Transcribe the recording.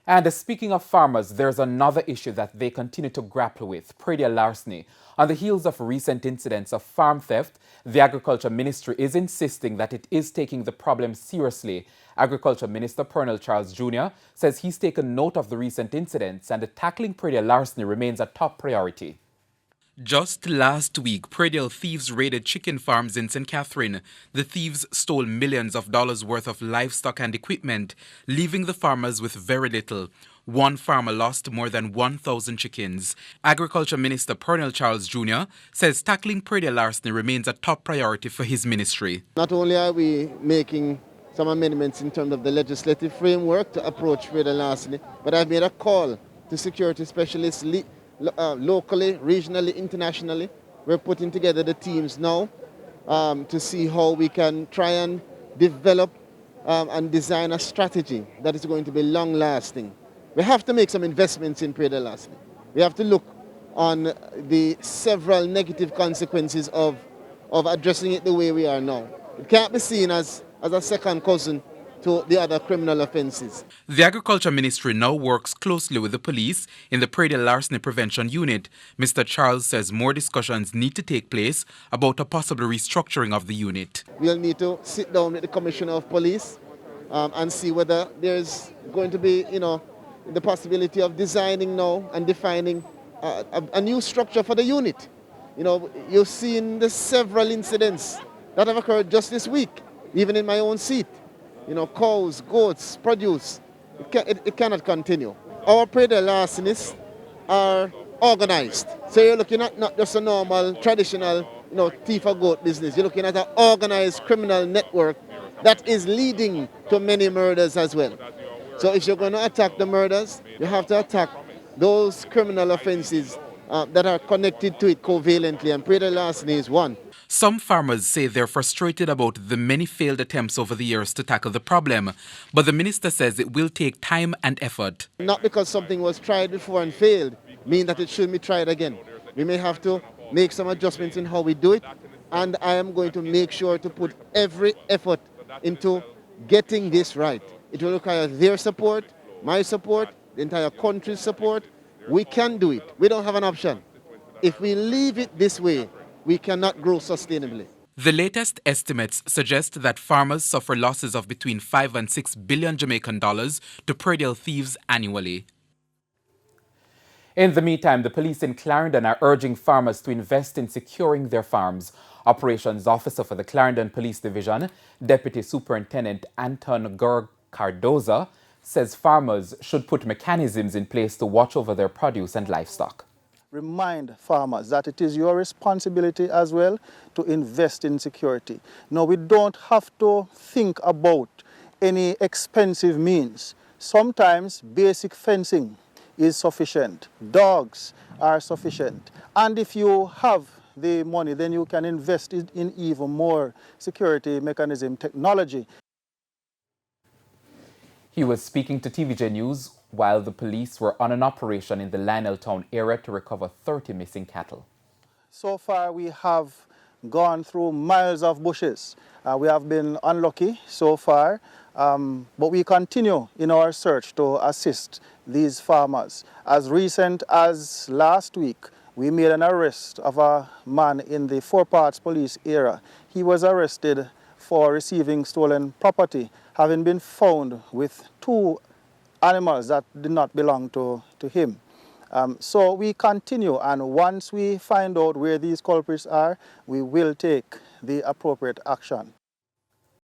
And speaking of farmers, there's another issue that they continue to grapple with, Praedial Larceny. On the heels of recent incidents of farm theft, the Agriculture Ministry is insisting that it is taking the problem seriously. Agriculture Minister Praedial Charles Jr. says he's taken note of the recent incidents and tackling Praedial Larceny remains a top priority. Just last week, Praedial thieves raided chicken farms in St. Catherine. The thieves stole millions of dollars worth of livestock and equipment, leaving the farmers with very little. One farmer lost more than 1,000 chickens. Agriculture Minister Praedial Charles Jr. says tackling Praedial larceny remains a top priority for his ministry. Not only are we making some amendments in terms of the legislative framework to approach Praedial larceny, but I've made a call to security specialists locally, regionally, internationally. We're putting together the teams now to see how we can try and develop and design a strategy that is going to be long-lasting. We have to make some investments in Praedial larceny. We have to look on the several negative consequences of addressing it the way we are now. It can't be seen as a second cousin to the other criminal offences. The Agriculture Ministry now works closely with the police in the Praedial Larceny Prevention Unit. Mr. Charles says more discussions need to take place about a possible restructuring of the unit. We'll need to sit down with the Commissioner of Police and see whether there's going to be, the possibility of designing now and defining a new structure for the unit. You've seen the several incidents that have occurred just this week, even in my own seat. Cows, goats, produce. It cannot continue. Our Praedial larcenists are organized. So you're looking at not just a normal, traditional, thief or goat business. You're looking at an organized criminal network that is leading to many murders as well. So if you're going to attack the murders, you have to attack those criminal offenses that are connected to it covalently, and Praedial larceny is one. Some farmers say they're frustrated about the many failed attempts over the years to tackle the problem, but the minister says it will take time and effort. Not because something was tried before and failed, mean that it shouldn't be tried again. We may have to make some adjustments in how we do it, and I am going to make sure to put every effort into getting this right. It will require their support, my support, the entire country's support. We can do it. We don't have an option. If we leave it this way, we cannot grow sustainably. The latest estimates suggest that farmers suffer losses of between 5 and 6 billion Jamaican dollars to Praedial thieves annually. In the meantime, the police in Clarendon are urging farmers to invest in securing their farms. Operations Officer for the Clarendon Police Division, Deputy Superintendent Anton Cardoza, says farmers should put mechanisms in place to watch over their produce and livestock. Remind farmers that it is your responsibility as well to invest in security. Now, we don't have to think about any expensive means. Sometimes basic fencing is sufficient. Dogs are sufficient. And if you have the money, then you can invest in even more security mechanism technology. He was speaking to TVJ News while the police were on an operation in the Lionel Town area to recover 30 missing cattle. So far, we have gone through miles of bushes. We have been unlucky so far, but we continue in our search to assist these farmers. As recent as last week, we made an arrest of a man in the Four Parts police area. He was arrested for receiving stolen property, having been found with 2 animals that did not belong to him. So we continue, and once we find out where these culprits are, we will take the appropriate action.